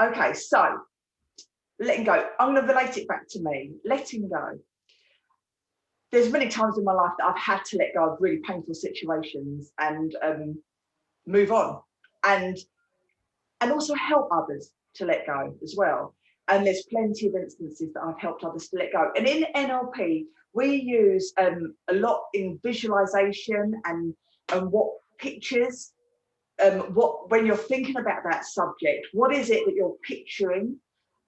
Okay, so letting go. I'm going to relate it back to me. Letting go. There's many times in my life that I've had to let go of really painful situations and move on, and also help others to let go as well. And there's plenty of instances that I've helped others to let go. And in NLP, we use a lot in visualization and what pictures, when you're thinking about that subject, what is it that you're picturing,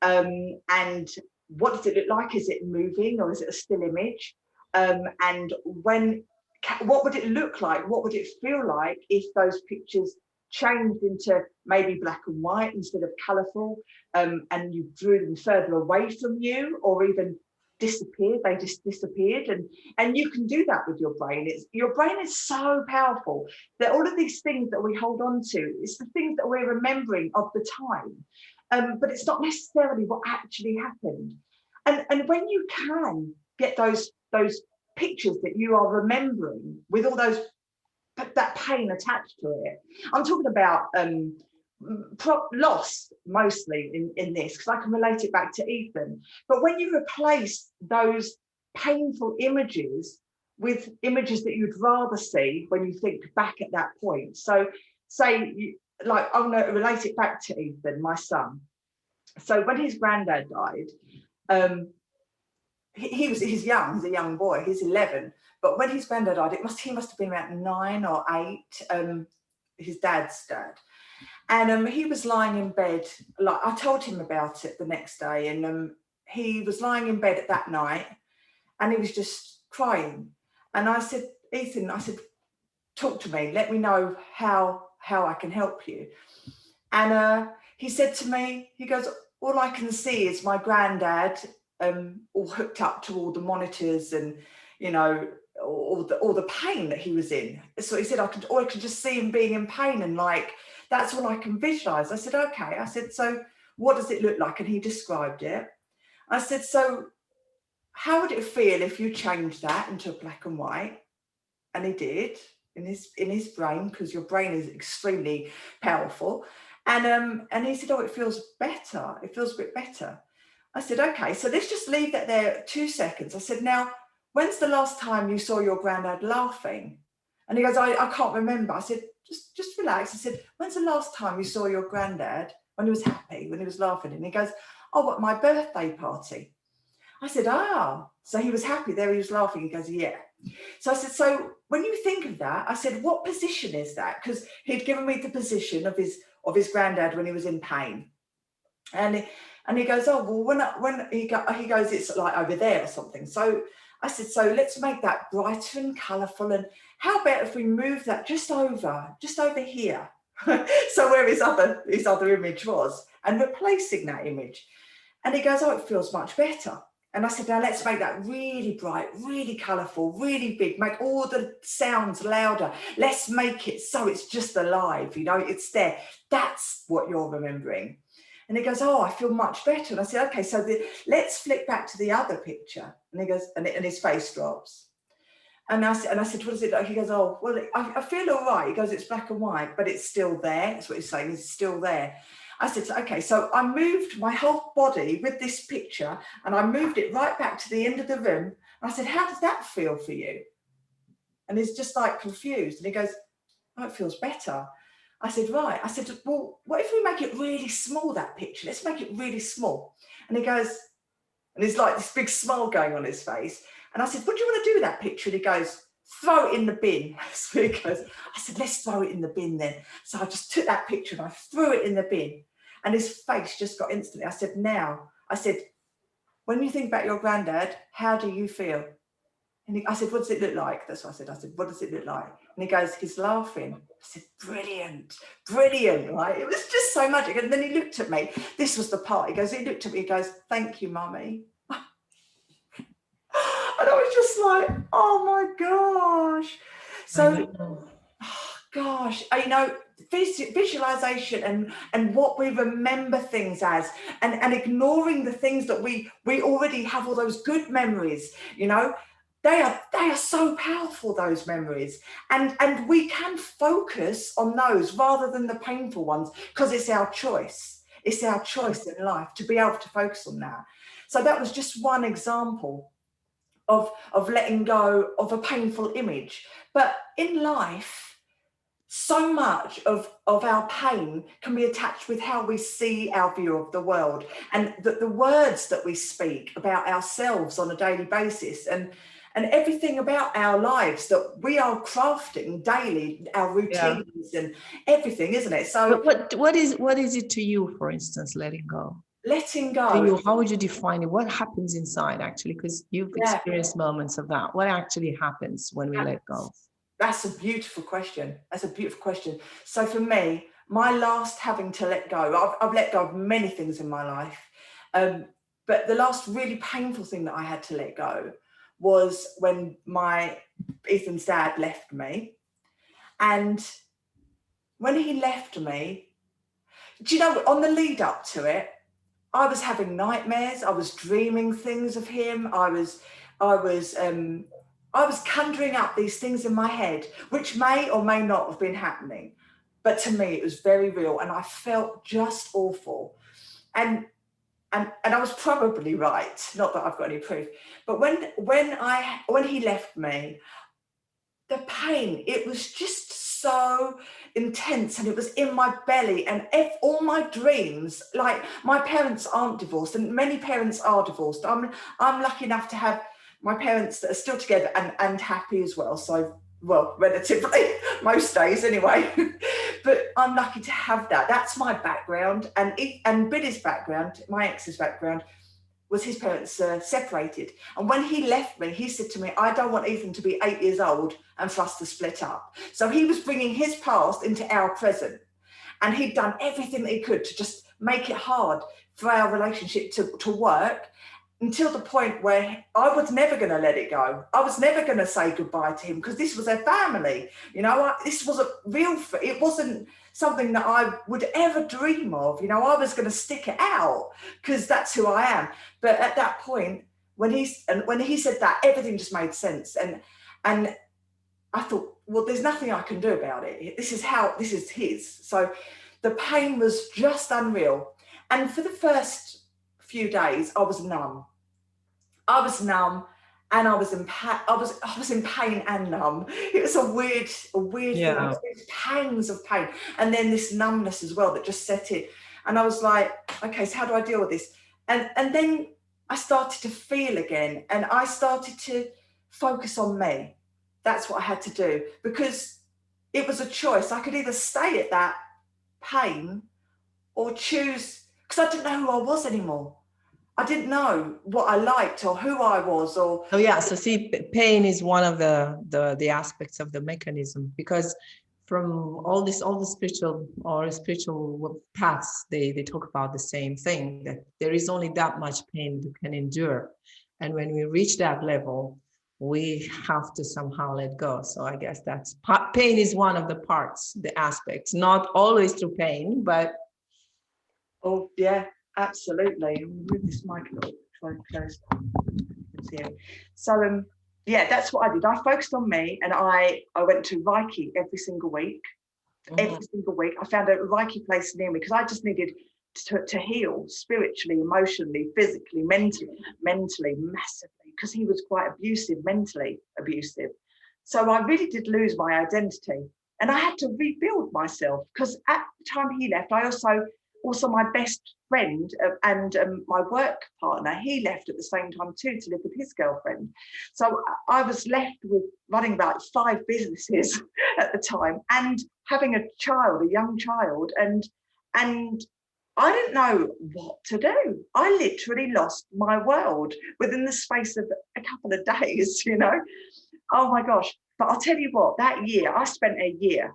and what does it look like? Is it moving or is it a still image? And what would it look like? What would it feel like if those pictures changed into maybe black and white instead of colourful, and you drew them further away from you, or even disappeared? They just disappeared. And you can do that with your brain. Your brain is so powerful that all of these things that we hold on to, it's the things that we're remembering of the time, but it's not necessarily what actually happened. And when you can get those pictures that you are remembering with all that pain attached to it. I'm talking about loss mostly in this, because I can relate it back to Ethan. But when you replace those painful images with images that you'd rather see when you think back at that point. So say, like, I'm going to relate it back to Ethan, my son. So when his granddad died, he's young, he's a young boy, he's 11. But when his granddad died, he must have been about 9 or 8, his dad's dad. And he was lying in bed, like I told him about it the next day, and he was lying in bed that night and he was just crying. And I said, Ethan, I said, talk to me, let me know how I can help you. And he said to me, he goes, all I can see is my granddad all hooked up to all the monitors and, you know, all the pain that he was in. So he said, I could just see him being in pain, and like, that's all I can visualize. I said, okay. I said, so what does it look like? And he described it. I said, so how would it feel if you changed that into black and white? And he did in his brain, because your brain is extremely powerful. And he said, oh, it feels better. It feels a bit better. I said, okay, so let's just leave that there 2 seconds. I said, now, when's the last time you saw your granddad laughing? And he goes, I can't remember. I said, just relax. I said, when's the last time you saw your granddad when he was happy, when he was laughing? And he goes, oh, at my birthday party. I said, so he was happy there, he was laughing. He goes, yeah. So I said, so when you think of that, I said, what position is that? Because he'd given me the position of his granddad when he was in pain. And he goes, oh, well, when he goes, it's like over there or something. So I said, so let's make that brighter and colourful. And how about if we move that just over here? So where his other image was, and replacing that image. And he goes, oh, it feels much better. And I said, now let's make that really bright, really colourful, really big, make all the sounds louder. Let's make it so it's just alive, you know, it's there. That's what you're remembering. And he goes, oh, I feel much better. And I said, okay, so let's flip back to the other picture. And he goes, and his face drops. And I said, what is it like? He goes, oh, well, I feel all right. He goes, it's black and white, but it's still there. That's what he's saying, it's still there. I said, okay, so I moved my whole body with this picture, and I moved it right back to the end of the room. And I said, how does that feel for you? And he's just like confused. And he goes, oh, it feels better. I said, right. I said, well, what if we make it really small, that picture? Let's make it really small. And he goes, and there's like this big smile going on his face. And I said, what do you want to do with that picture? And he goes, throw it in the bin. So he goes, I said, let's throw it in the bin then. So I just took that picture and I threw it in the bin. And his face just got instantly. I said, when you think about your granddad, how do you feel? And I said, what does it look like? That's what I said. I said, what does it look like? And he goes, he's laughing. I said, brilliant, right? It was just so magic. And then he looked at me. This was the part. He looked at me, he goes, thank you, Mummy. And I was just like, oh my gosh. So, gosh, you know, visualization and what we remember things as, and ignoring the things that we already have, all those good memories, you know, they are so powerful, those memories, and we can focus on those rather than the painful ones, because it's our choice. It's our choice in life to be able to focus on that. So that was just one example of letting go of a painful image. But in life, so much of our pain can be attached with how we see our view of the world, and the words that we speak about ourselves on a daily basis, and everything about our lives that we are crafting daily, our routines and everything, isn't it? So what is it to you, for instance, letting go? Letting go. To you, how would you define it? What happens inside, actually? Because you've experienced moments of that. What actually happens when we let go? That's a beautiful question. That's a beautiful question. So for me, my last having to let go, I've let go of many things in my life. But the last really painful thing that I had to let go was when Ethan's dad left me. And when he left me, do you know, on the lead up to it, I was having nightmares. I was dreaming things of him. I was conjuring up these things in my head, which may or may not have been happening. But to me, it was very real. And I felt just awful. And I was probably right. Not that I've got any proof. But when he left me, the pain, it was just so intense, and it was in my belly. And if all my dreams, like, my parents aren't divorced, and many parents are divorced. I'm lucky enough to have my parents that are still together and happy as well. So, well, relatively, most days anyway. But I'm lucky to have that. That's my background. And Billy's background, my ex's background, was his parents separated. And when he left me, he said to me, I don't want Ethan to be 8 years old and for us to split up. So he was bringing his past into our present. And he'd done everything that he could to just make it hard for our relationship to work, until the point where I was never going to let it go. I was never going to say goodbye to him, because this was a family. You know, this wasn't real. It wasn't something that I would ever dream of. You know, I was going to stick it out because that's who I am. But at that point, when he said that, everything just made sense. And I thought, well, there's nothing I can do about it. This is his. So the pain was just unreal. And for the first few days, I was numb. And I was in pain and numb. It was a weird thing. Pangs of pain, and then this numbness as well that just set in. And I was like, okay, so how do I deal with this? And then I started to feel again, and I started to focus on me. That's what I had to do, because it was a choice. I could either stay at that pain or choose, because I didn't know who I was anymore. I didn't know what I liked or who I was. So see, pain is one of the aspects of the mechanism, because from all the spiritual paths, they talk about the same thing, that there is only that much pain you can endure. And when we reach that level, we have to somehow let go. So I guess pain is one of the parts, the aspects, not always through pain, but. Oh, yeah. Absolutely. Move this mic a little, try and close. So that's what I did. I focused on me, and I went to Reiki every single week. Every single week, I found a Reiki place near me, because I just needed to heal spiritually, emotionally, physically, mentally, massively, because he was quite mentally abusive. So I really did lose my identity, and I had to rebuild myself, because at the time he left, I also my best friend and my work partner, he left at the same time too, to live with his girlfriend. So I was left with running about 5 businesses at the time, and having a young child, and I didn't know what to do. I literally lost my world within the space of a couple of days, you know. Oh my gosh. But I'll tell you what, that year, I spent a year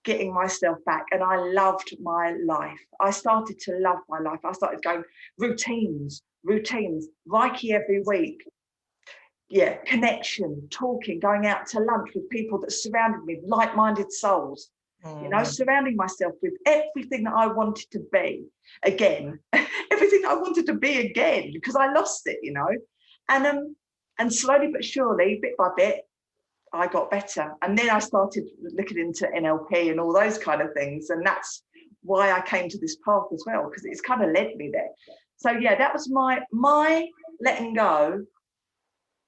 getting myself back, and I loved my life. I started to love my life. I started going routines, Reiki every week. Yeah, connection, talking, going out to lunch with people that surrounded me, like-minded souls. You know, surrounding myself with everything that I wanted to be again, everything I wanted to be again, because I lost it, you know. And slowly but surely, bit by bit, I got better. And then I started looking into NLP and all those kind of things. And that's why I came to this path as well, because it's kind of led me there. So yeah, that was my letting go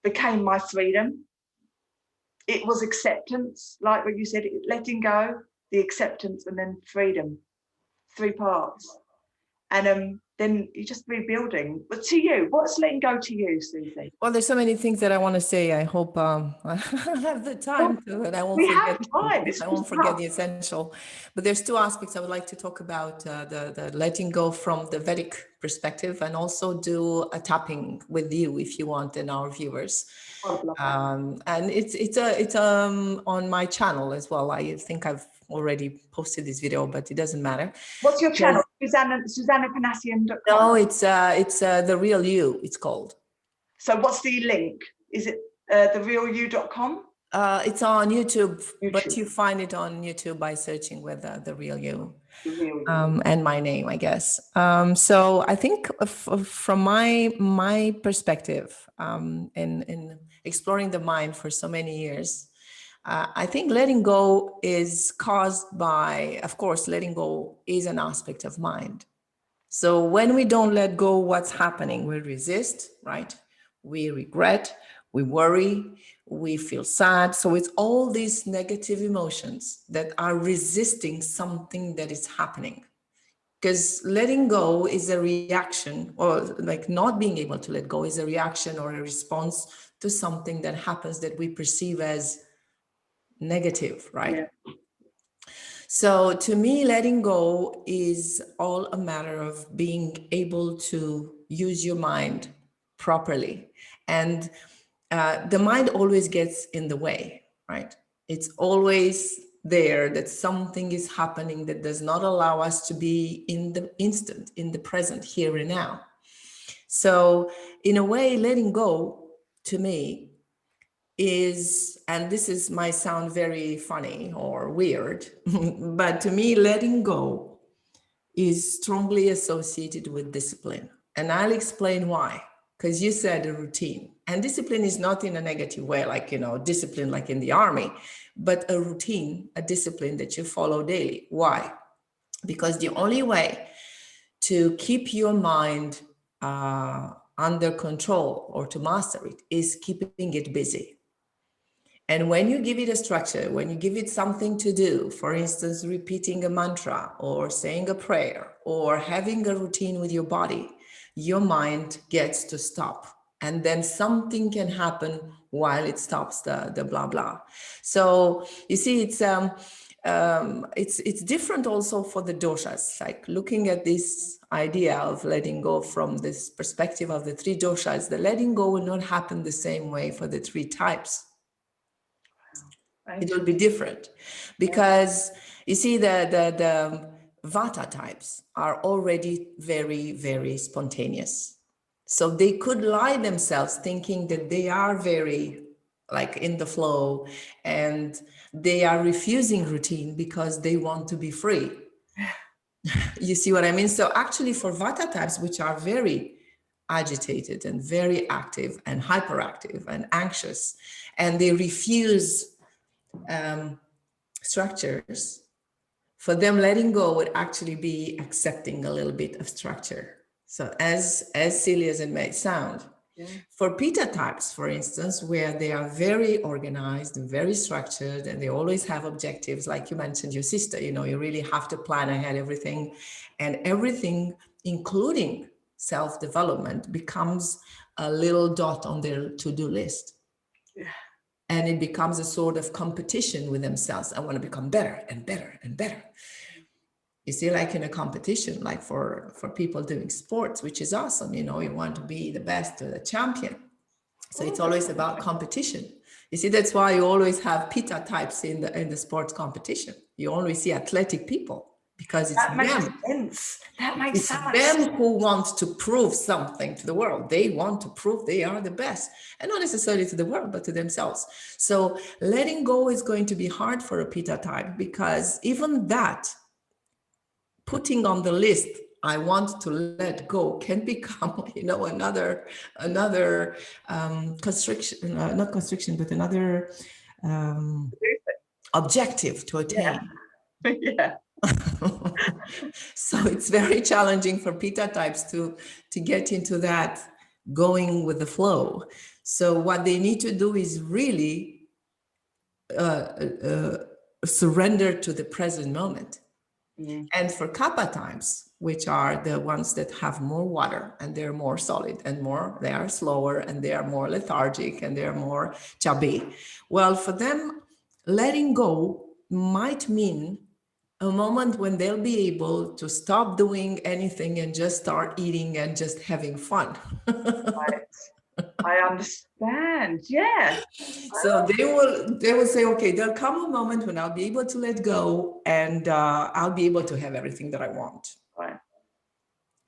became my freedom. It was acceptance, like what you said, letting go, the acceptance, and then freedom. 3 parts. And then you're just rebuilding. But to you, what's letting go to you, Susie? Well, there's so many things that I want to say. I hope I have the time to, and I won't We forget. have time. I won't forget the essential. But there's 2 aspects I would like to talk about: the letting go from the Vedic perspective, and also do a tapping with you if you want, and our viewers. And it's on my channel as well. I think I've already posted this video, but it doesn't matter. What's your channel? SuzanaPanassian.com. No, it's The Real You, it's called. So what's the link? Is it therealyou.com? It's on YouTube, but you find it on YouTube by searching with The Real You. And my name, I guess. So I think from my perspective, in exploring the mind for so many years, I think letting go is caused by, of course, letting go is an aspect of mind. So when we don't let go, what's happening? We resist, right? We regret, we worry, we feel sad. So it's all these negative emotions that are resisting something that is happening. Because letting go is a reaction, or like not being able to let go is a reaction or a response to something that happens that we perceive as negative, right? Yeah. So to me, letting go is all a matter of being able to use your mind properly. And the mind always gets in the way, right? It's always there that something is happening that does not allow us to be in the instant, in the present, here and now. So in a way, letting go to me is, and this might sound very funny or weird, but to me, letting go is strongly associated with discipline. And I'll explain why. Because you said a routine, and discipline is not in a negative way, like, discipline like in the army, but a routine, a discipline that you follow daily. Why? Because the only way to keep your mind under control or to master it is keeping it busy. And when you give it a structure, when you give it something to do, for instance, repeating a mantra or saying a prayer or having a routine with your body, your mind gets to stop. And then something can happen while it stops the blah, blah. So you see, it's different also for the doshas, like looking at this idea of letting go from this perspective of the 3 doshas. The letting go will not happen the same way for the 3 types. It will be different because you see the Vata types are already very, very spontaneous. So they could lie themselves thinking that they are very like in the flow and they are refusing routine because they want to be free. You see what I mean? So actually for Vata types, which are very agitated and very active and hyperactive and anxious, and they refuse structures, for them letting go would actually be accepting a little bit of structure. So as silly as it may sound, for Pitta types, for instance, where they are very organized and very structured and they always have objectives, like you mentioned your sister, you really have to plan ahead everything, and everything, including self-development, becomes a little dot on their to-do list. And it becomes a sort of competition with themselves. I want to become better and better and better. You see, like in a competition, like for people doing sports, which is awesome. You want to be the best or the champion. So it's always about competition. You see, that's why you always have Pitta types in the sports competition. You always see athletic people. Because it's them. That makes sense. It's them who want to prove something to the world. They want to prove they are the best, and not necessarily to the world, but to themselves. So letting go is going to be hard for a Pitta type, because even that, putting on the list, I want to let go, can become, another constriction, not constriction, but another objective to attain. Yeah. So it's very challenging for Pitta types to get into that going with the flow. So what they need to do is really surrender to the present moment. And for Kappa types, which are the ones that have more water and they're more solid and they are slower and they are more lethargic and they're more chubby. Well, for them, letting go might mean a moment when they'll be able to stop doing anything and just start eating and just having fun. Right. I understand. Yeah. So they will say, okay, there'll come a moment when I'll be able to let go and I'll be able to have everything that I want. Right.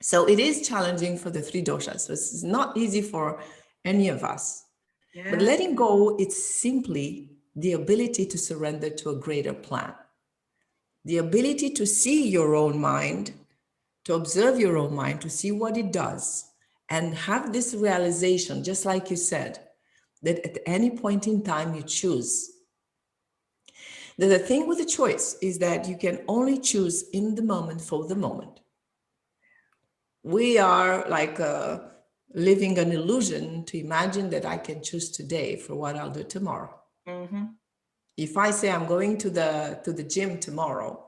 So it is challenging for the three doshas. So it's not easy for any of us. Yeah. But letting go, it's simply the ability to surrender to a greater plan. The ability to see your own mind, to observe your own mind, to see what it does, and have this realization, just like you said, that at any point in time you choose. The thing with the choice is that you can only choose in the moment for the moment. We are like living an illusion to imagine that I can choose today for what I'll do tomorrow. Mm-hmm. If I say I'm going to the gym tomorrow,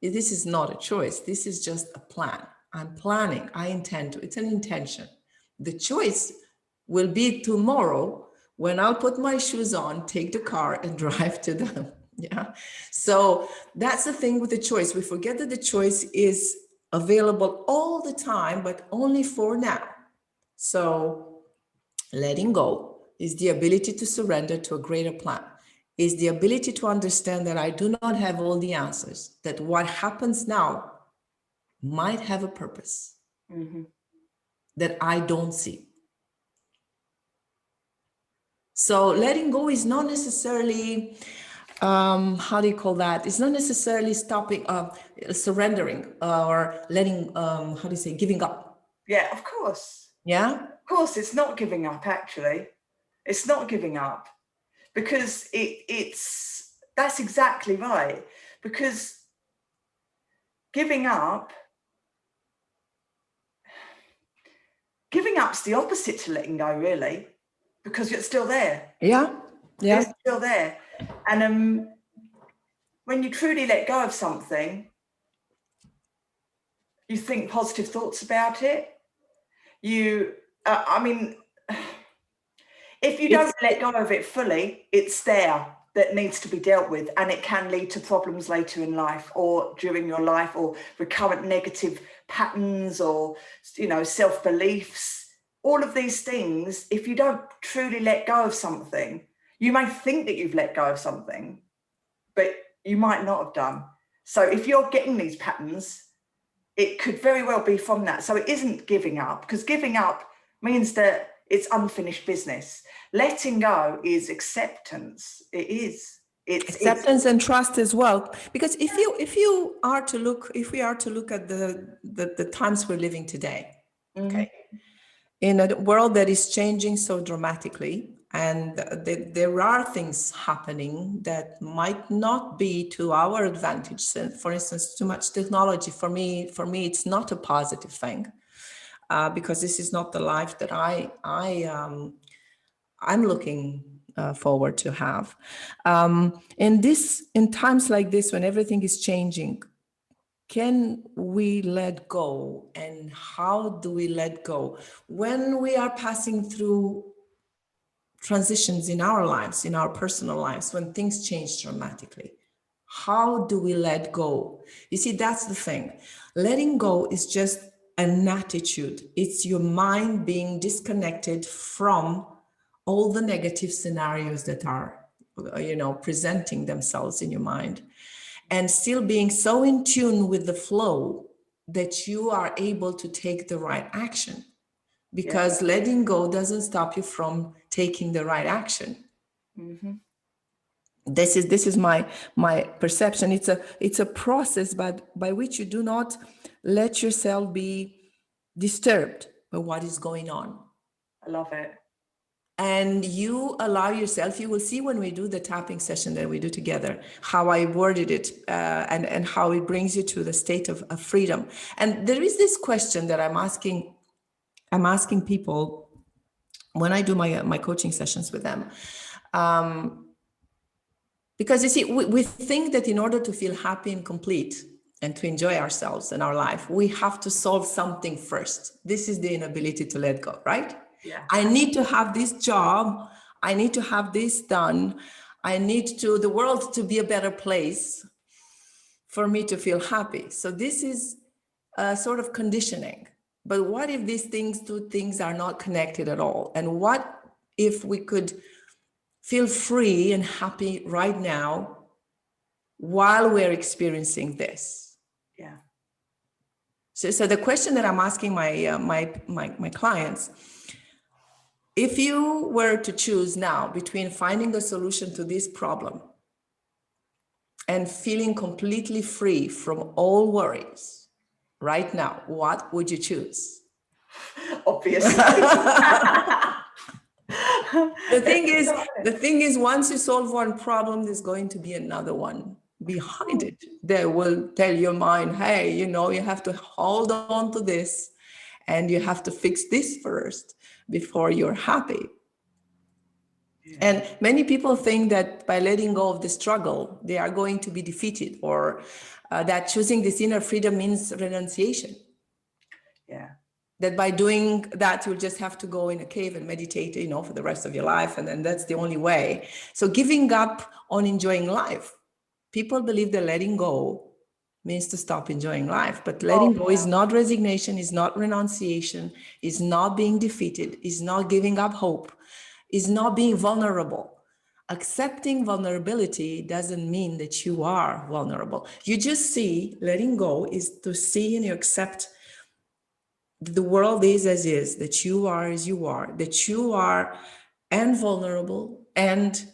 this is not a choice. This is just a plan. I'm planning. I intend to. It's an intention. The choice will be tomorrow when I'll put my shoes on, take the car and drive to them. Yeah. So that's the thing with the choice. We forget that the choice is available all the time, but only for now. So letting go is the ability to surrender to a greater plan, is the ability to understand that I do not have all the answers, that what happens now might have a purpose that I don't see. So letting go is not necessarily, how do you call that? It's not necessarily stopping, surrendering or letting, how do you say, giving up. Yeah, of course. Yeah? Of course, it's not giving up, actually. It's not giving up because that's exactly right. Because giving up's the opposite to letting go, really, because you're still there. Yeah. Yeah. It's still there. And when you truly let go of something, you think positive thoughts about it. If you don't let go of it fully, it's there that needs to be dealt with, and it can lead to problems later in life or during your life, or recurrent negative patterns, or self-beliefs. All of these things, if you don't truly let go of something, you may think that you've let go of something, but you might not have done. So if you're getting these patterns, it could very well be from that. So it isn't giving up, because giving up means that it's unfinished business. Letting go is acceptance. It is. It's acceptance and trust as well. Because if we are to look at the times we're living today, okay, in a world that is changing so dramatically, and there are things happening that might not be to our advantage. So for instance, too much technology, for me, it's not a positive thing, because this is not the life that I'm looking forward to have. In times like this, when everything is changing, can we let go? And how do we let go? When we are passing through transitions in our lives, in our personal lives, when things change dramatically, how do we let go? You see, that's the thing. Letting go is just an attitude. It's your mind being disconnected from all the negative scenarios that are, presenting themselves in your mind, and still being so in tune with the flow that you are able to take the right action. Because letting go doesn't stop you from taking the right action. This is my perception. It's a process, but by which you do not let yourself be disturbed by what is going on. I love it. and you allow yourself, you will see when we do the tapping session that we do together, how I worded it and how it brings you to the state of freedom. And there is this question that I'm asking people when I do my coaching sessions with them. Because you see, we think that in order to feel happy and complete and to enjoy ourselves and our life, we have to solve something first. This is the inability to let go, right? Yeah. I need to have this job. I need to have this done. I need the world to be a better place for me to feel happy. So this is a sort of conditioning. But what if these two things are not connected at all? And what if we could feel free and happy right now while we're experiencing this? Yeah. So the question that I'm asking my clients, if you were to choose now between finding a solution to this problem and feeling completely free from all worries right now, what would you choose? Obviously. The thing is, once you solve one problem, there's going to be another one behind it that will tell your mind, hey, you have to hold on to this and you have to fix this first before you're happy. Yeah. And many people think that by letting go of the struggle, they are going to be defeated, or that choosing this inner freedom means renunciation. Yeah. That by doing that, you'll just have to go in a cave and meditate, for the rest of your life. And then that's the only way. So giving up on enjoying life. People believe that letting go means to stop enjoying life, but letting go is not resignation, is not renunciation, is not being defeated, is not giving up hope, is not being vulnerable. Accepting vulnerability doesn't mean that you are vulnerable. You just see, letting go is to see and you accept the world is as is, that you are as you are, that you are and vulnerable and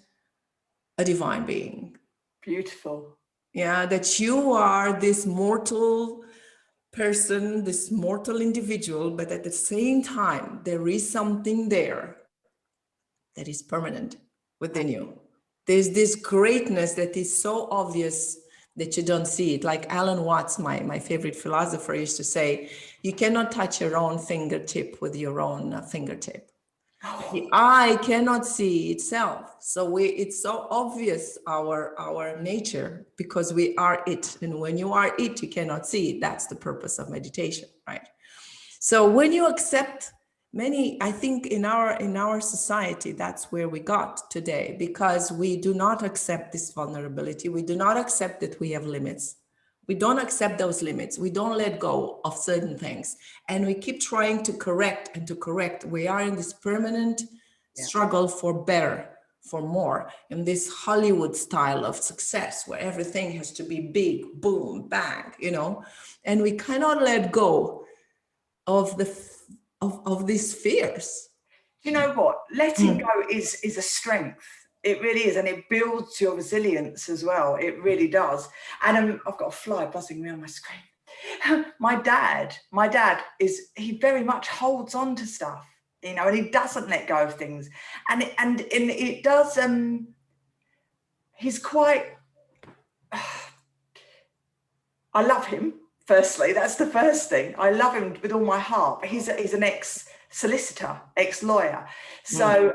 a divine being. Beautiful. Yeah, that you are this mortal person, this mortal individual, but at the same time, there is something there that is permanent within you. There's this greatness that is so obvious that you don't see it. Like Alan Watts, my favorite philosopher, used to say, you cannot touch your own fingertip with your own fingertip. The eye cannot see itself. So it's so obvious, our nature, because we are it. And when you are it, you cannot see it. That's the purpose of meditation, right? So when you accept I think in our society, that's where we got today, because we do not accept this vulnerability. We do not accept that we have limits. We don't accept those limits. We don't let go of certain things. And we keep trying to correct and to correct. We are in this permanent struggle for better, for more, in this Hollywood style of success where everything has to be big, boom, bang, and we cannot let go of these fears. You know what? Letting go is a strength. It really is, and it builds your resilience as well. It really does. And I've got a fly buzzing around my screen. My dad he very much holds on to stuff, and he doesn't let go of things. And it does. He's quite. I love him. Firstly, that's the first thing. I love him with all my heart. But he's an ex-solicitor, ex-lawyer. So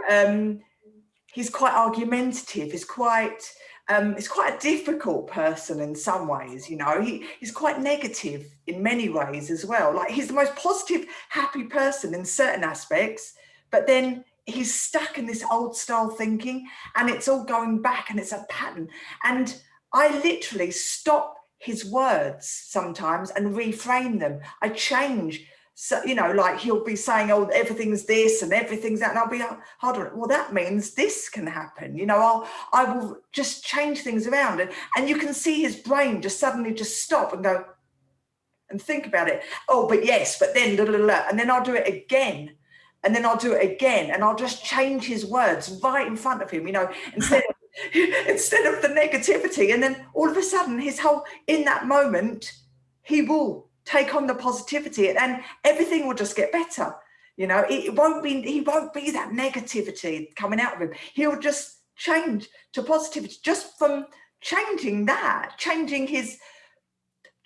he's quite argumentative. He's quite a difficult person in some ways. He's quite negative in many ways as well. Like, he's the most positive, happy person in certain aspects, but then he's stuck in this old style thinking, and it's all going back, and it's a pattern. And I literally stop his words sometimes and reframe them. I change. So, like, he'll be saying, oh, everything's this and everything's that. And I'll be, hold on, well, that means this can happen. I will just change things around. And you can see his brain just suddenly just stop and go and think about it. Oh, but yes, but then, blah, blah, blah. And then I'll do it again. And then I'll do it again. And I'll just change his words right in front of him, instead of the negativity. And then all of a sudden, in that moment, he will take on the positivity, and everything will just get better. You know, he won't be that negativity coming out of him. He'll just change to positivity just from changing his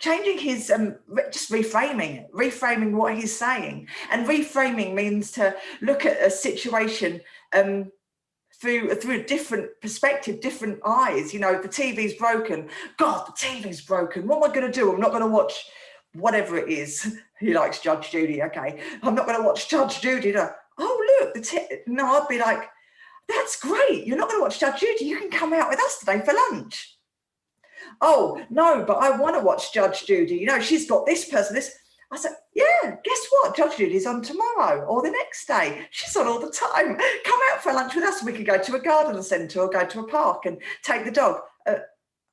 just reframing what he's saying. And reframing means to look at a situation through a different perspective, different eyes. You know, the TV's broken. God, the TV's broken. What am I going to do? I'm not going to watch whatever it is. He likes Judge Judy. Okay, I'm not going to watch Judge Judy. No. Oh, look, no, I'd be like, that's great. You're not going to watch Judge Judy. You can come out with us today for lunch. Oh, no, but I want to watch Judge Judy. You know, she's got this person, this. I said, yeah, guess what? Judge Judy's on tomorrow or the next day. She's on all the time. Come out for lunch with us. We could go to a garden centre or go to a park and take the dog.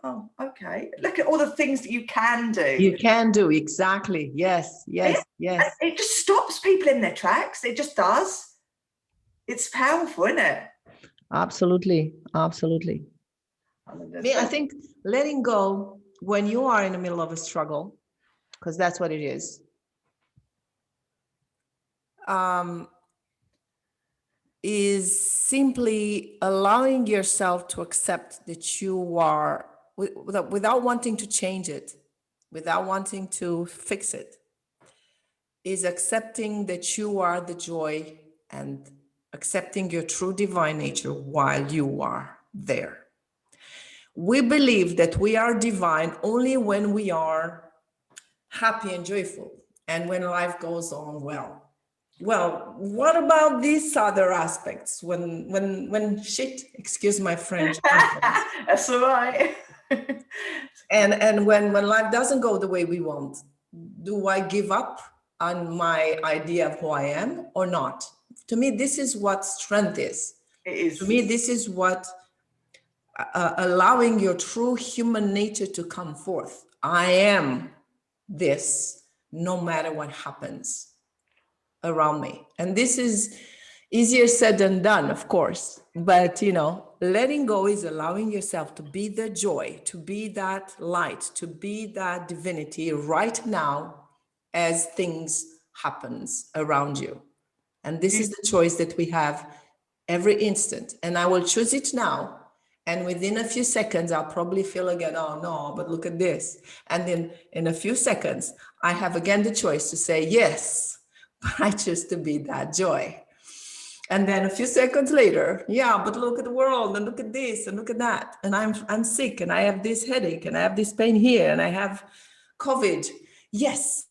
Oh, okay. Look at all the things that you can do. You can do, exactly. Yes, yes, yes. And it just stops people in their tracks. It just does. It's powerful, isn't it? Absolutely, absolutely. I think letting go when you are in the middle of a struggle, because that's what it is, is simply allowing yourself to accept that you are, without wanting to change it, without wanting to fix it, is accepting that you are the joy and accepting your true divine nature while you are there. We believe that we are divine only when we are happy and joyful and when life goes on well. Well, what about these other aspects when shit, excuse my French, happens? That's all right. and when life doesn't go the way we want, do I give up on my idea of who I am or not? To me, this is what strength is. It is. To me, this is what allowing your true human nature to come forth. I am this, no matter what happens around me. And this is easier said than done, of course. But, you know, letting go is allowing yourself to be the joy, to be that light, to be that divinity right now as things happens around you. And this is the choice that we have every instant. And I will choose it now. And within a few seconds, I'll probably feel again, oh no, but look at this. And then in a few seconds, I have again the choice to say, yes, but I choose to be that joy. And then a few seconds later, yeah, but look at the world and look at this and look at that. And I'm sick and I have this headache and I have this pain here and I have COVID. Yes,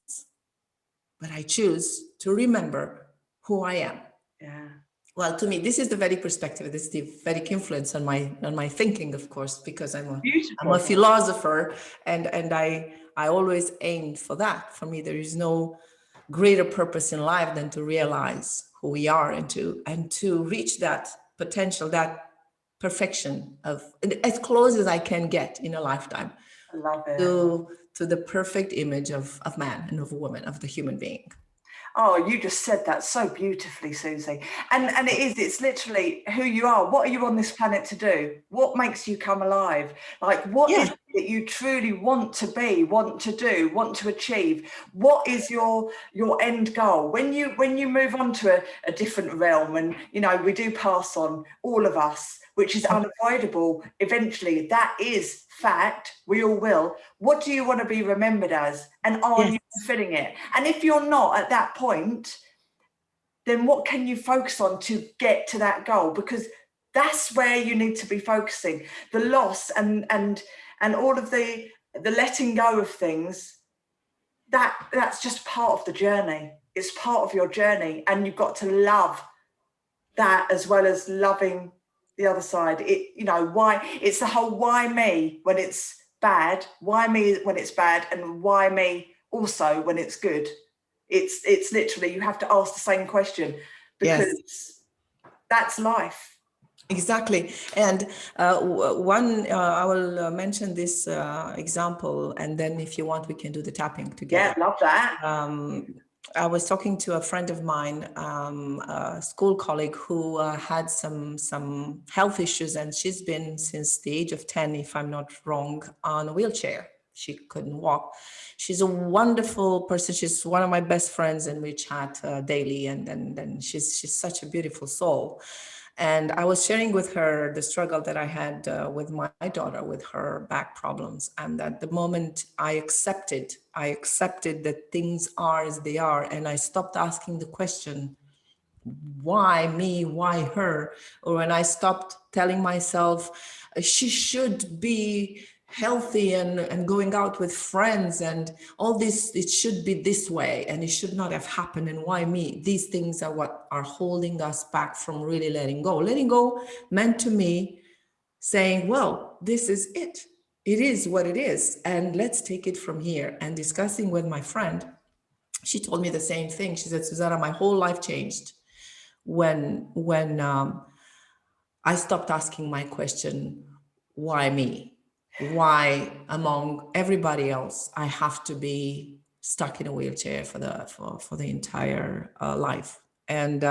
but I choose to remember who I am. Yeah. Well, to me, this is the Vedic perspective. This is the Vedic influence on my thinking, of course, because I'm a philosopher, and I always aimed for that. For me, there is no greater purpose in life than to realize who we are and to reach that potential, that perfection of as close as I can get in a lifetime. I love it. To the perfect image of man and of a woman, of the human being. Oh, you just said that so beautifully, Susie. And it's literally who you are. What are you on this planet to do? What makes you come alive? Like, what is it that you truly want to be, want to do, want to achieve? What is your end goal? When you move on to a different realm, and, you know, we do pass on, all of us, which is unavoidable. Eventually, that is fact. We all will. What do you want to be remembered as? And are you fulfilling it? And if you're not at that point, then what can you focus on to get to that goal? Because that's where you need to be focusing. The loss and all of the letting go of things, that's just part of the journey. It's part of your journey, and you've got to love that as well as loving the other side. Why it's the whole why me when it's bad, why me when it's bad, and why me also when it's good. It's literally, you have to ask the same question, because that's life. Exactly. And I will mention this example, and then if you want, we can do the tapping together. Yeah, love that. I was talking to a friend of mine, a school colleague who had some health issues, and she's been since the age of 10, if I'm not wrong, on a wheelchair. she couldn't walk. She's a wonderful person. She's one of my best friends, and we chat daily. And then she's such a beautiful soul. And I was sharing with her the struggle that I had with my daughter, with her back problems. And at the moment I accepted that things are as they are. And I stopped asking the question, why me, why her? Or when I stopped telling myself she should be healthy and going out with friends and all this, it should be this way and it should not have happened, and why me? These things are what are holding us back from really letting go. Letting go meant to me saying, well, this is it is what it is, and let's take it from here. And discussing with my friend, she told me the same thing. She said, Suzana, my whole life changed when I stopped asking my question, why me? Why among everybody else I have to be stuck in a wheelchair for the entire life? And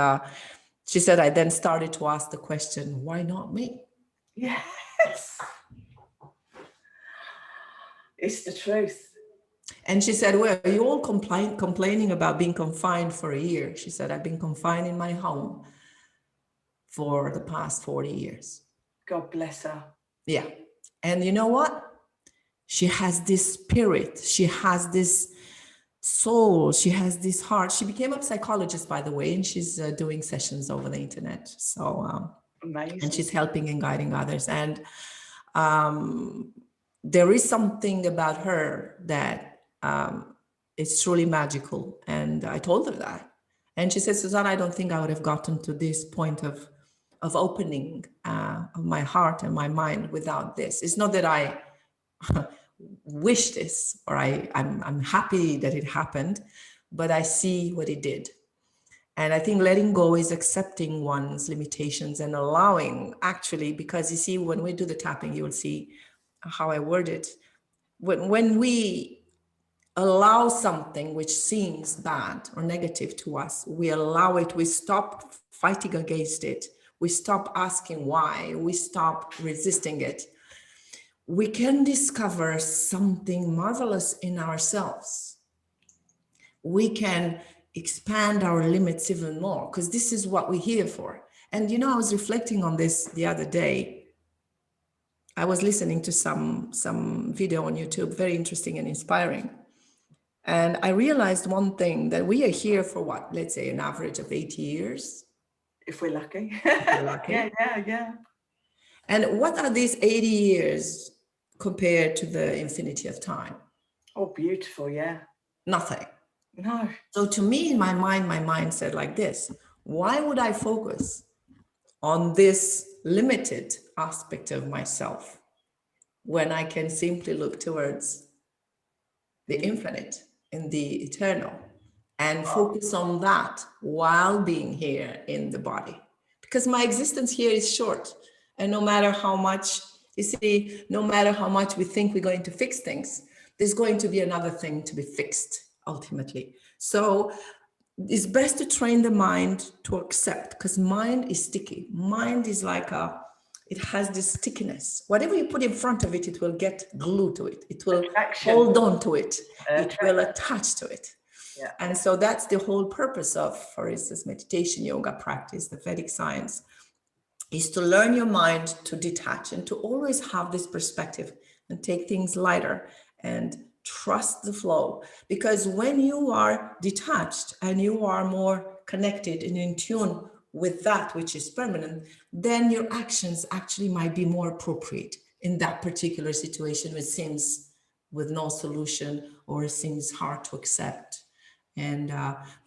she said, I then started to ask the question, why not me? Yes, it's the truth. And she said, well, are you all complaining about being confined for a year? She said, I've been confined in my home for the past 40 years. God bless her. Yeah. And you know what? She has this spirit. She has this soul. She has this heart. She became a psychologist, by the way, and she's doing sessions over the internet. So, amazing. And she's helping and guiding others. And there is something about her that is truly magical. And I told her that. And she said, Suzana, I don't think I would have gotten to this point of opening of my heart and my mind without this. It's not that I wish this or I'm happy that it happened, but I see what it did. And I think letting go is accepting one's limitations and allowing, actually, because you see, when we do the tapping, you will see how I word it. When we allow something which seems bad or negative to us, we allow it, we stop fighting against it, we stop asking why, we stop resisting it, we can discover something marvelous in ourselves. We can expand our limits even more, because this is what we're here for. And you know, I was reflecting on this the other day. I was listening to some video on YouTube, very interesting and inspiring. And I realized one thing, that we are here for what, let's say an average of 80 years. If we're lucky. If we're lucky. Yeah. And what are these 80 years compared to the infinity of time? Oh, beautiful, yeah. Nothing. No. So to me, in my mind said like this: why would I focus on this limited aspect of myself when I can simply look towards the infinite and the eternal and focus on that while being here in the body? Because my existence here is short. And no matter how much, you see, no matter how much we think we're going to fix things, there's going to be another thing to be fixed ultimately. So it's best to train the mind to accept, because mind is sticky. Mind is like it has this stickiness. Whatever you put in front of it, it will get glued to it. It will hold on to it. It will attach to it. Yeah. And so that's the whole purpose of, for instance, meditation, yoga practice, the Vedic science, is to learn your mind to detach and to always have this perspective and take things lighter and trust the flow. Because when you are detached and you are more connected and in tune with that which is permanent, then your actions actually might be more appropriate in that particular situation, which seems with no solution or it seems hard to accept. And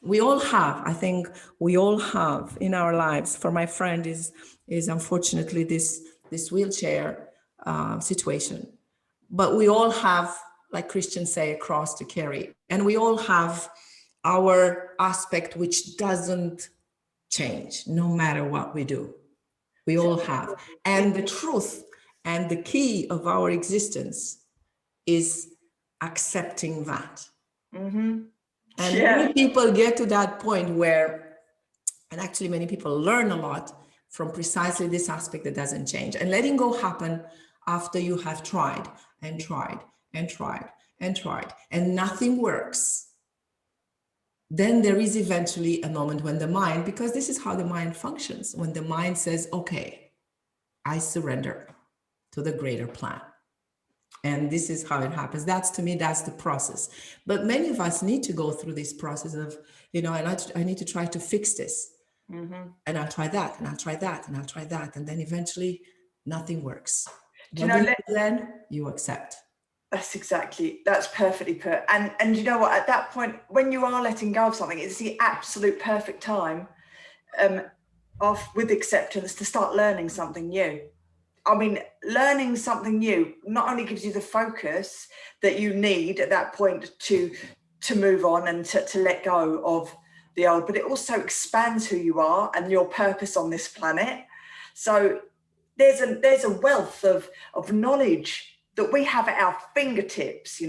we all have, I think we all have in our lives. For my friend is unfortunately this wheelchair situation, but we all have, like Christians say, a cross to carry, and we all have our aspect which doesn't change no matter what we do. We all have, and the truth and the key of our existence is accepting that. Mm-hmm. And many people get to that point where, and actually many people learn a lot from precisely this aspect that doesn't change. And letting go happen after you have tried and tried and tried and tried, and nothing works, then there is eventually a moment when the mind, because this is how the mind functions, when the mind says, okay, I surrender to the greater plan. And this is how it happens. That's, to me, that's the process. But many of us need to go through this process of, and I need to try to fix this. Mm-hmm. And I'll try that, and I'll try that, and I'll try that. And then eventually nothing works. Then you accept. That's perfectly put. And you know what, at that point, when you are letting go of something, it's the absolute perfect time with acceptance to start learning something new. I mean, learning something new not only gives you the focus that you need at that point to move on and to let go of the old, but it also expands who you are and your purpose on this planet. So there's a wealth of knowledge that we have at our fingertips.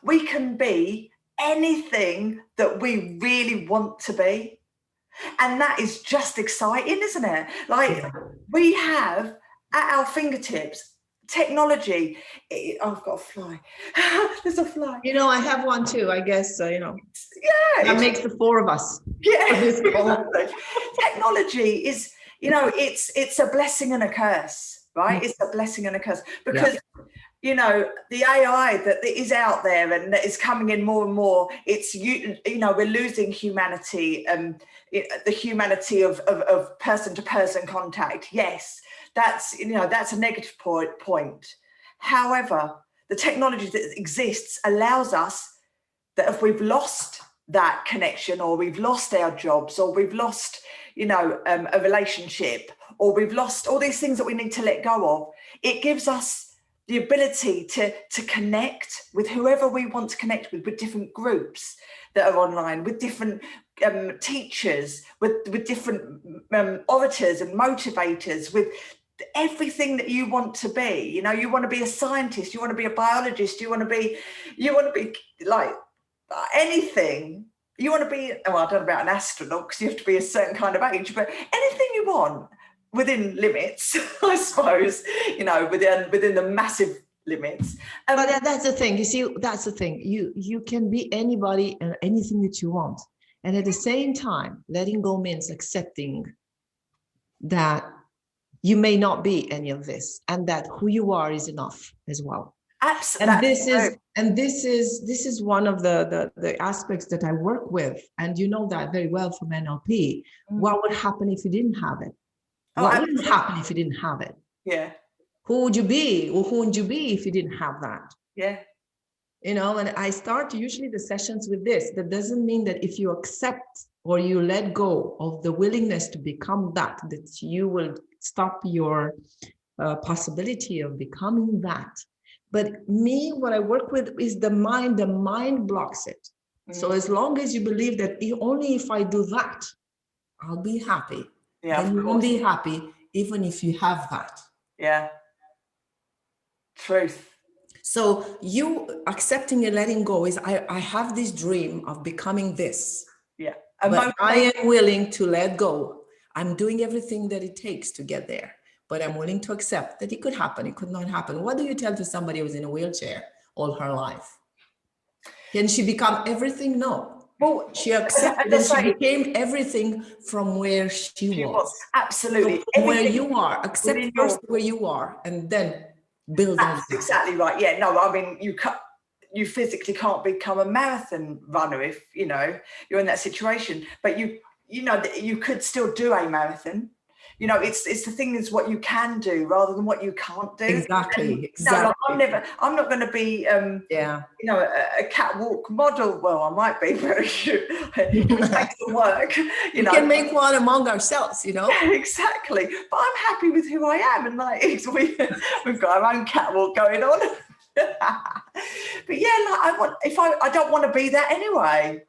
We can be anything that we really want to be. And that is just exciting, isn't it? We have at our fingertips technology. I've got a fly. There's a fly. I have one too, I guess. Yeah. That makes the four of us. Yeah. Exactly. Technology is, it's a blessing and a curse, right? It's a blessing and a curse because, the AI that is out there and that is coming in more and more, we're losing humanity, the humanity of person-to-person contact. Yes, that's a negative point. However, the technology that exists allows us that if we've lost that connection, or we've lost our jobs, or we've lost, a relationship, or we've lost all these things that we need to let go of, it gives us the ability to connect with whoever we want to connect with different groups that are online, with different teachers, with different orators and motivators, with everything that you want to be. You want to be a scientist, you want to be a biologist, you want to be like anything. You want to be, I don't know about an astronaut because you have to be a certain kind of age, but anything you want within limits, I suppose, within the massive limits. But that's the thing. You see, that's the thing. You can be anybody and anything that you want. And at the same time, letting go means accepting that you may not be any of this, and that who you are is enough as well. Absolutely. And this is one of the aspects that I work with, and you know that very well from NLP. What would happen if you didn't have it? What would happen if you didn't have it? Yeah. Who would you be, or who would you be if you didn't have that? Yeah. And I start usually the sessions with this. That doesn't mean that if you accept or you let go of the willingness to become that you will stop your possibility of becoming that. But what I work with is the mind. The mind blocks it. So as long as you believe that only if I do that, I'll be happy. Yeah, then you won't be happy even if you have that. Yeah. Truth. So you accepting and letting go is, I have this dream of becoming this. Yeah. But I am willing to let go. I'm doing everything that it takes to get there. But I'm willing to accept that it could happen. It could not happen. What do you tell to somebody who's in a wheelchair all her life? Can she become everything? No. Well, she accepted and she became everything from where she was. Absolutely. So from where you are, accept first where you are, and then build on. That's exactly right. Yeah. No, I mean, you physically can't become a marathon runner if you're in that situation, but you could still do a marathon. It's the thing is what you can do rather than what you can't do. Exactly. No, I'm not going to be a catwalk model. Well, I might be, but it takes some work. We can make one among ourselves, Yeah, exactly. But I'm happy with who I am, and we've got our own catwalk going on. But yeah, I don't want to be that anyway.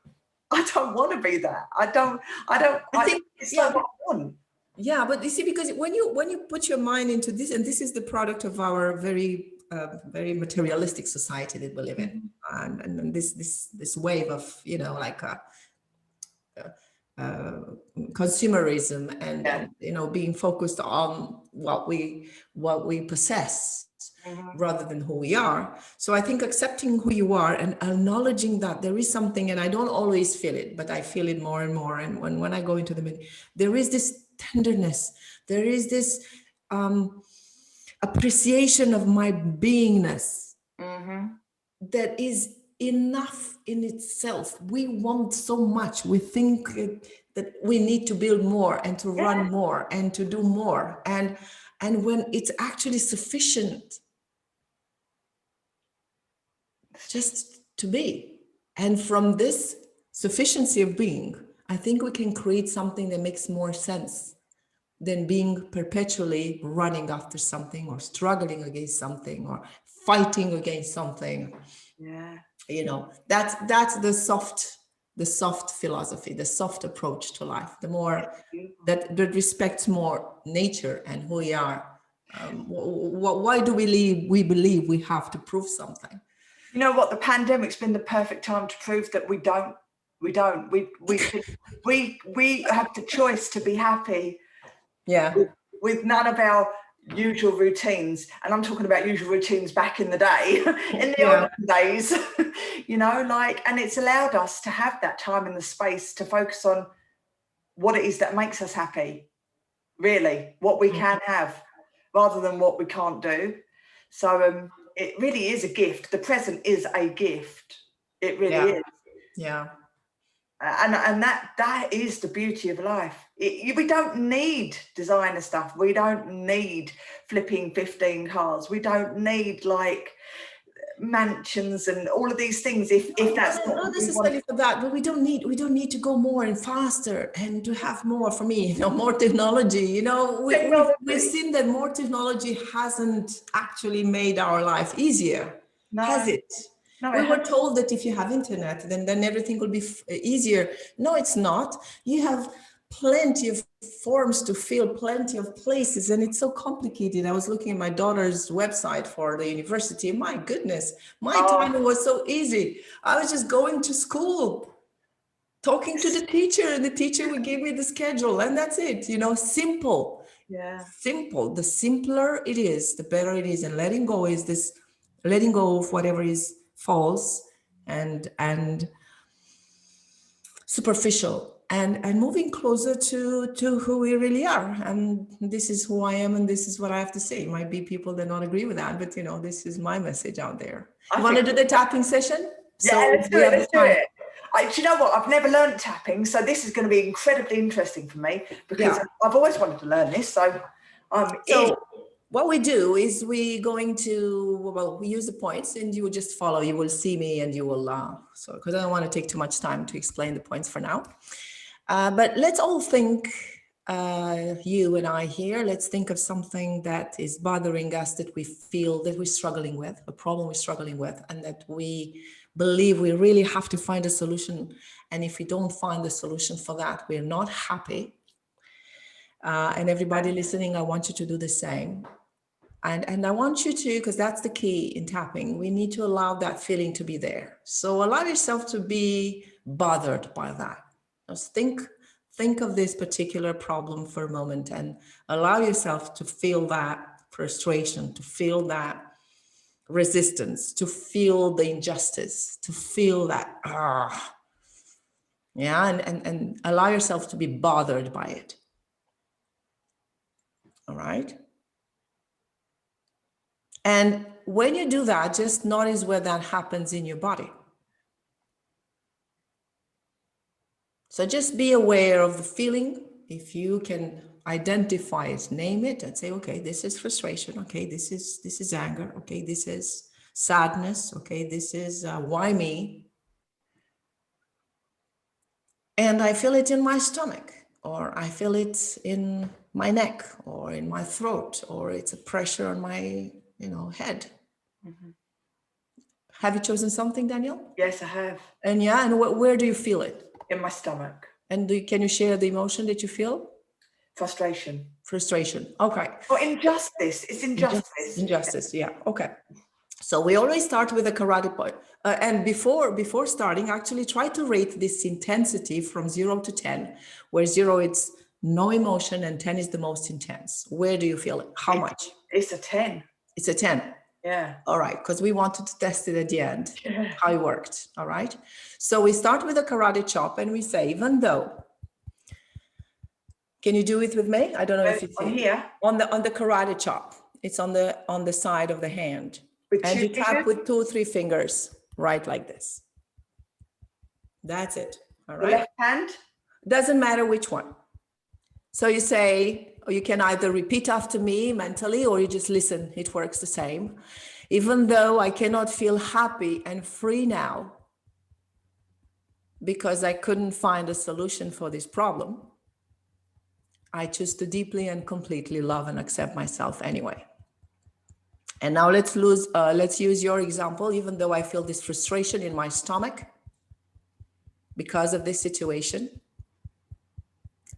I don't want to be that. I think it's not what I want. Yeah, but you see, because when you put your mind into this, and this is the product of our very very materialistic society that we live in, and this wave of consumerism and being focused on what we possess. rather than who we are. So I think accepting who you are and acknowledging that there is something, and I don't always feel it, but I feel it more and more. And when I go into the meeting, there is this tenderness, there is this appreciation of my beingness that is enough in itself. We want so much. We think that we need to build more and to run more and to do more. And when it's actually sufficient just to be. And from this sufficiency of being, I think we can create something that makes more sense than being perpetually running after something or struggling against something or fighting against something. Yeah. You know, that's the soft philosophy, the soft approach to life, the more that respects more nature and who we are. Why do we believe we have to prove something? You know what? The pandemic's been the perfect time to prove that we don't. We have the choice to be happy. Yeah. With none of our usual routines, and I'm talking about usual routines back in the day, in the olden days, you know, like, and it's allowed us to have that time and the space to focus on what it is that makes us happy, really, what we can have, rather than what we can't do. So it really is a gift. The present is a gift. It really is. Yeah. And that is the beauty of life. We don't need designer stuff. We don't need flipping 15 cars. We don't need like mansions and all of these things. If that's not necessarily for that, but we don't need to go more and faster and to have more. For me, you know, more technology. You know, we've seen that more technology hasn't actually made our life easier, has it? No, we were told that if you have internet, then everything will be easier. No, it's not. You have plenty of forms to fill, plenty of places, and it's so complicated. I was looking at my daughter's website for the university. My goodness, my time was so easy. I was just going to school, talking to the teacher, and the teacher would give me the schedule, and that's it. You know, simple. Yeah. Simple. The simpler it is, the better it is. And letting go is this, letting go of whatever is false and superficial, and moving closer to who we really are. And this is who I am, and this is what I have to say. It might be people that don't agree with that, but you know, this is my message out there. You want to do the tapping session? Yeah, let's do it. Let's do it. Do you know what? I've never learned tapping, so this is going to be incredibly interesting for me, because I've always wanted to learn this. So what we do is we use the points, and you will just follow. You will see me, and you will because I don't want to take too much time to explain the points for now. But let's all think, you and I here, let's think of something that is bothering us, that we feel that we're struggling with, a problem we're struggling with, and that we believe we really have to find a solution. And if we don't find the solution for that, we're not happy. And everybody listening, I want you to do the same. And I want you to, because that's the key in tapping, we need to allow that feeling to be there. So allow yourself to be bothered by that. Just think of this particular problem for a moment, and allow yourself to feel that frustration, to feel that resistance, to feel the injustice, to feel that, and allow yourself to be bothered by it. All right. And when you do that, just notice where that happens in your body. So just be aware of the feeling. If you can identify it, name it, and say, okay, this is frustration. Okay, this is anger. Okay, this is sadness. Okay, this is why me? And I feel it in my stomach, or I feel it in my neck, or in my throat, or it's a pressure on my head. Mm-hmm. Have you chosen something, Danielle? Yes, I have. And where do you feel it? In my stomach. And can you share the emotion that you feel? Frustration. Frustration. Okay. Or injustice. It's injustice. Injustice. Yeah. Okay. So we always start with a karate point. And before starting, actually try to rate this intensity from 0 to 10, where 0 it's no emotion and 10 is the most intense. Where do you feel it? How much? It's a 10. It's a 10. Yeah. All right, because we wanted to test it at the end, Yeah. how it worked. All right. So we start with a karate chop and we say, even though, can you do it with me? I don't know if it's on here. On the karate chop. It's on the side of the hand. With and two you tap fingers? with 2 or 3 fingers, right like this. That's it. All The right. left hand? Doesn't matter which one. So you say, or you can either repeat after me mentally, or you just listen. It works the same. Even though I cannot feel happy and free now because I couldn't find a solution for this problem, I choose to deeply and completely love and accept myself anyway. And now let's use your example. Even though I feel this frustration in my stomach because of this situation,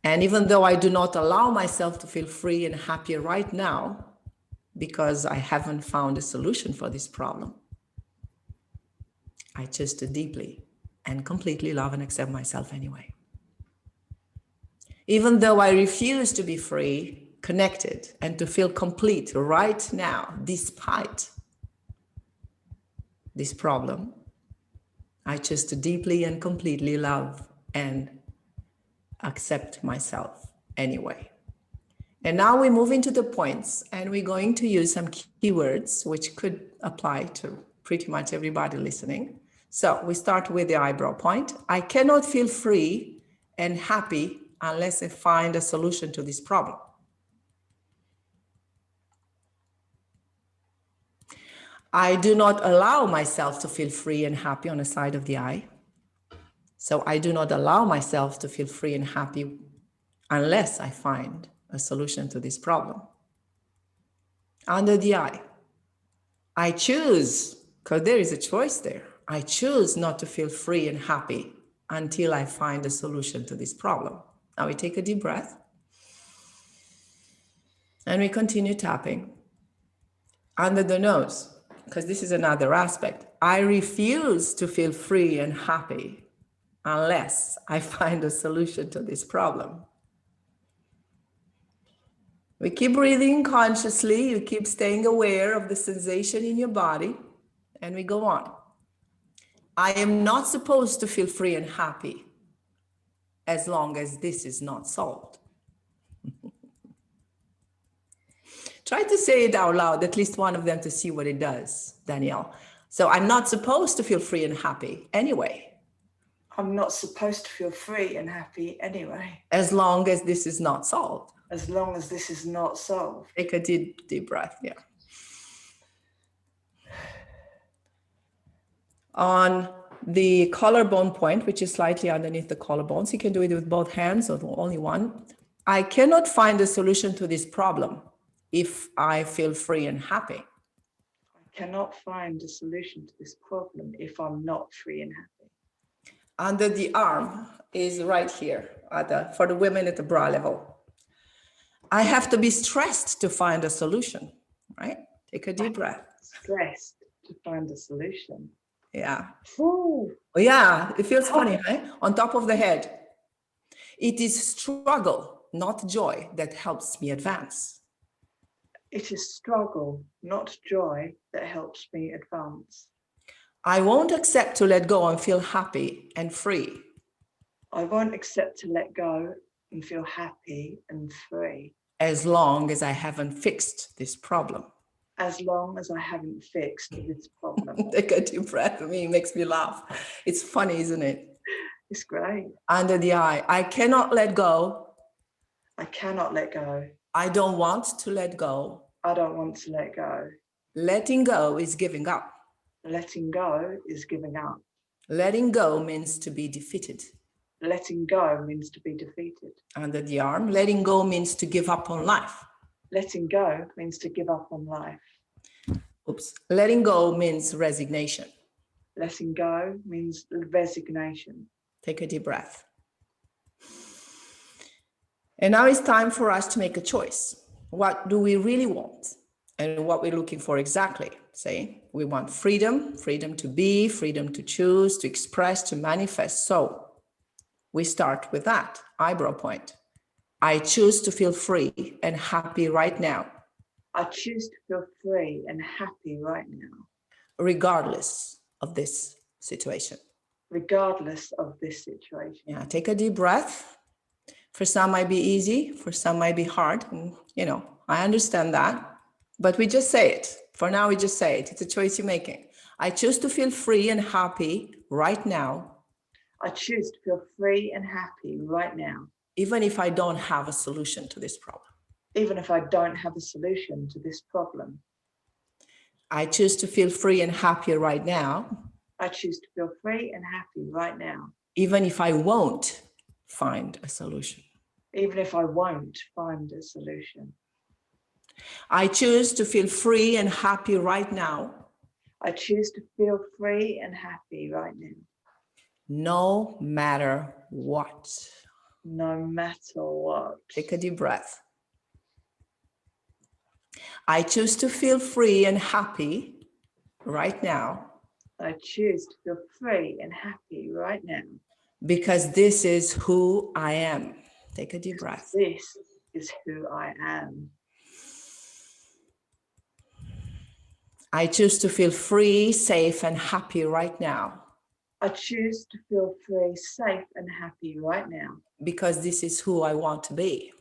and even though I do not allow myself to feel free and happy right now because I haven't found a solution for this problem, I choose to deeply and completely love and accept myself anyway. Even though I refuse to be free, connected, and to feel complete right now, despite this problem, I choose to deeply and completely love and accept myself anyway. And now we move into the points, and we're going to use some keywords which could apply to pretty much everybody listening. So we start with the eyebrow point. I cannot feel free and happy unless I find a solution to this problem. I do not allow myself to feel free and happy on the side of the eye. So I do not allow myself to feel free and happy unless I find a solution to this problem. Under the eye, I choose, because there is a choice there, I choose not to feel free and happy until I find a solution to this problem. Now we take a deep breath and we continue tapping. Under the nose, because this is another aspect, I refuse to feel free and happy unless I find a solution to this problem. We keep breathing consciously, you keep staying aware of the sensation in your body, and we go on. I am not supposed to feel free and happy as long as this is not solved. Try to say it out loud, at least one of them, to see what it does, Danielle. So I'm not supposed to feel free and happy anyway. I'm not supposed to feel free and happy anyway. As long as this is not solved. As long as this is not solved. Take a deep breath, yeah. On the collarbone point, which is slightly underneath the collarbones, you can do it with both hands or only one. I cannot find a solution to this problem if I feel free and happy. I cannot find a solution to this problem if I'm not free and happy. Under the arm is right here, for the women at the bra level. I have to be stressed to find a solution, right? Take a deep breath. Stressed to find a solution. Yeah. Ooh. Yeah, it feels funny, right? On top of the head. It is struggle, not joy, that helps me advance. It is struggle, not joy, that helps me advance. I won't accept to let go and feel happy and free. I won't accept to let go and feel happy and free. As long as I haven't fixed this problem. As long as I haven't fixed this problem. Take a deep breath. I mean, it makes me laugh. It's funny, isn't it? It's great. Under the eye, I cannot let go. I cannot let go. I don't want to let go. I don't want to let go. Letting go is giving up. Letting go is giving up. Letting go means to be defeated. Letting go means to be defeated. Under the arm, letting go means to give up on life. Letting go means to give up on life. Oops. Letting go means resignation. Letting go means resignation. Take a deep breath. And now it's time for us to make a choice. What do we really want? And what we're looking for exactly. Say, we want freedom, freedom to be, freedom to choose, to express, to manifest. So we start with that eyebrow point. I choose to feel free and happy right now. I choose to feel free and happy right now. Regardless of this situation. Regardless of this situation. Yeah, take a deep breath. For some might be easy, for some might be hard. And, I understand that, but we just say it. For now, we just say it. It's a choice you're making. I choose to feel free and happy right now. I choose to feel free and happy right now. Even if I don't have a solution to this problem. Even if I don't have a solution to this problem. I choose to feel free and happy right now. I choose to feel free and happy right now. Even if I won't find a solution. Even if I won't find a solution. I choose to feel free and happy right now. I choose to feel free and happy right now. No matter what. No matter what. Take a deep breath. I choose to feel free and happy right now. I choose to feel free and happy right now. Because this is who I am. Take a deep breath. This is who I am. I choose to feel free, safe, and happy right now. I choose to feel free, safe, and happy right now. Because this is who I want to be.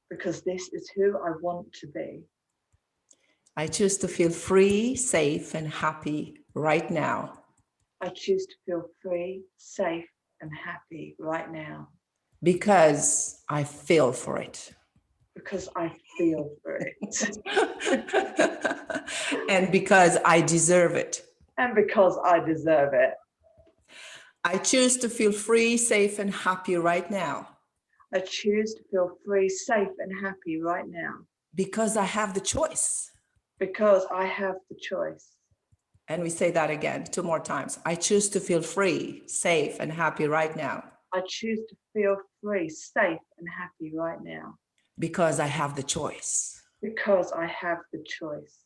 Because this is who I want to be. I choose to feel free, safe, and happy right now. I choose to feel free, safe, and happy right now. Because I feel for it. Because I feel for it. And because I deserve it. And because I deserve it. I choose to feel free, safe, and happy right now. I choose to feel free, safe, and happy right now. Because I have the choice. Because I have the choice. And we say that again 2 more times. I choose to feel free, safe, and happy right now. I choose to feel free, safe, and happy right now. Because I have the choice. Because I have the choice.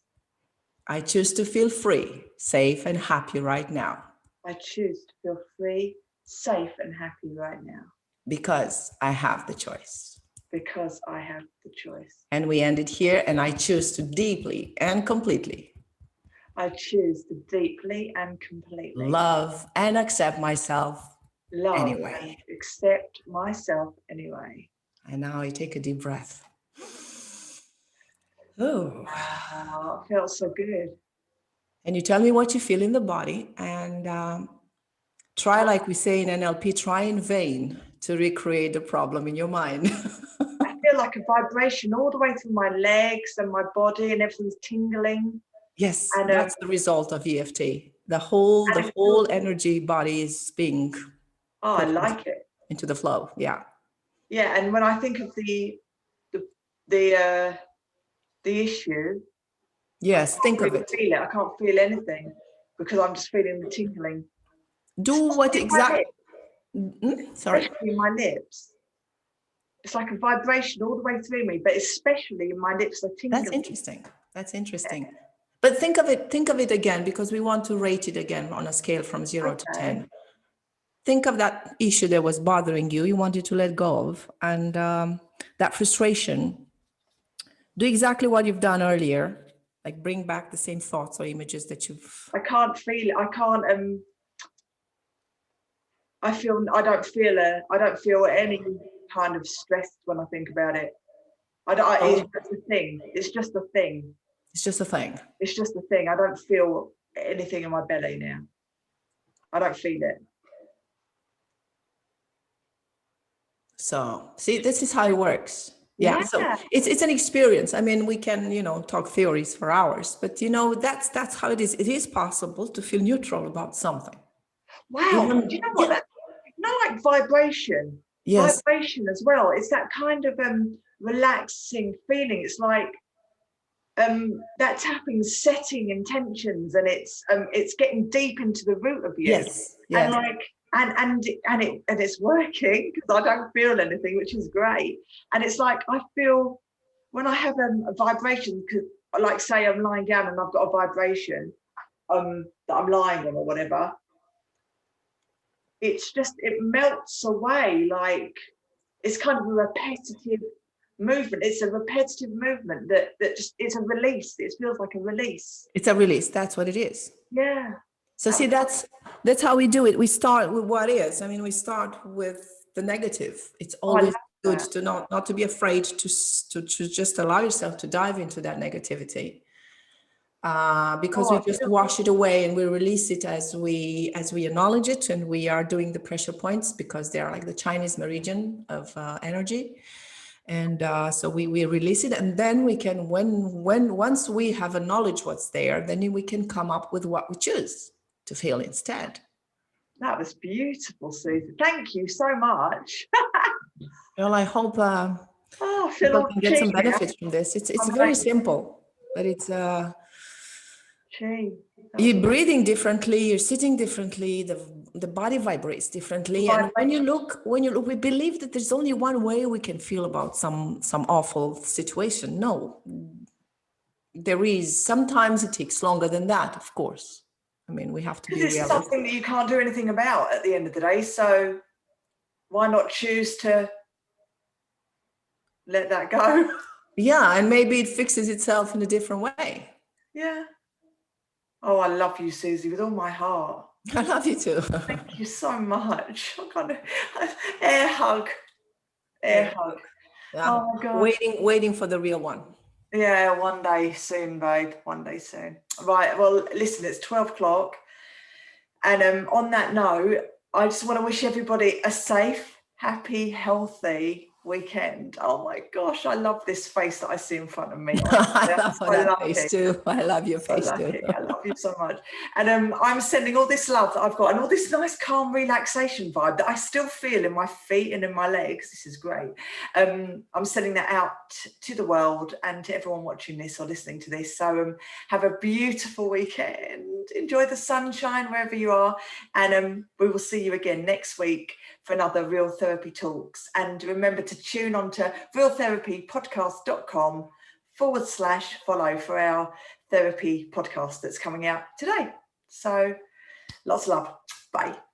I choose to feel free, safe, and happy right now. I choose to feel free, safe, and happy right now. Because I have the choice. Because I have the choice. And we end it here, and I choose to deeply and completely. I choose to deeply and completely. Love and accept myself. Love anyway. and accept myself anyway. And now I take a deep breath. Oh. Wow, it felt so good. And you tell me what you feel in the body, and try, like we say in NLP, try in vain to recreate the problem in your mind. I feel like a vibration all the way through my legs and my body, and everything's tingling. Yes, And that's the result of EFT. The whole energy body is being I like it. Into the flow. Yeah. Yeah, and when I think of the issue. Yes, think of it. Feel it. I can't feel anything because I'm just feeling the tingling. Do what exactly? Sorry. Especially in my lips. It's like a vibration all the way through me, but especially in my lips are tingling. That's interesting. That's interesting. Yeah. But think of it again, because we want to rate it again on a scale from 0 to 10. Think of that issue that was bothering you. You wanted to let go of, and that frustration. Do exactly what you've done earlier. Like bring back the same thoughts or images that you've. I can't feel it. I can't. I don't feel any kind of stress when I think about it. It's just a thing. It's just a thing. It's just a thing. It's just a thing. I don't feel anything in my belly now. I don't feel it. So see, this is how it works. Yeah. So it's an experience. I mean, we can, talk theories for hours, but that's how it is. It is possible to feel neutral about something. Wow. Do you know what? Like vibration. Yes. Vibration as well. It's that kind of relaxing feeling. It's like that tapping, setting intentions, and it's getting deep into the root of you. Yes. And like and it's working because I don't feel anything, which is great. And it's like I feel when I have a vibration, because like say I'm lying down and I've got a vibration that I'm lying on or whatever. It's just, it melts away. Like it's kind of a repetitive movement. It's a repetitive movement that just, it's a release. It feels like a release. It's a release. That's what it is. Yeah. So see, that's how we do it. We start with what is. I mean, we start with the negative. It's always good to not to be afraid to just allow yourself to dive into that negativity. Because we just wash it away and we release it as we acknowledge it, and we are doing the pressure points because they are like the Chinese meridian of energy. And so we release it, and then we can, once we have acknowledged what's there, then we can come up with what we choose to feel instead. That was beautiful, Susan. Thank you so much. Well, I hope people can get some benefits from this. It's very simple, but it's you're breathing differently, you're sitting differently, the body vibrates differently. And when you look, we believe that there's only one way we can feel about some awful situation. No, there is. Sometimes it takes longer than that, of course. I mean, we have to be realistic. It's something that you can't do anything about at the end of the day. So why not choose to let that go? Yeah, and maybe it fixes itself in a different way. Yeah. Oh, I love you, Susie, with all my heart. I love you too. Thank you so much. I'm kind of air hug. Yeah. Oh my God. Waiting for the real one. Yeah, one day soon, babe. One day soon. Right. Well, listen, it's 12 o'clock. And on that note, I just want to wish everybody a safe, happy, healthy weekend. Oh my gosh, I love this face that I see in front of me. I love that face too. I love your face too. I love you so much. And I'm sending all this love that I've got and all this nice calm relaxation vibe that I still feel in my feet and in my legs. This is great. I'm sending that out to the world and to everyone watching this or listening to this. So have a beautiful weekend. Enjoy the sunshine wherever you are. And we will see you again next week for another Real Therapy Talks. And remember to tune on to realtherapypodcast.com/follow for our therapy podcast that's coming out today. So lots of love. Bye.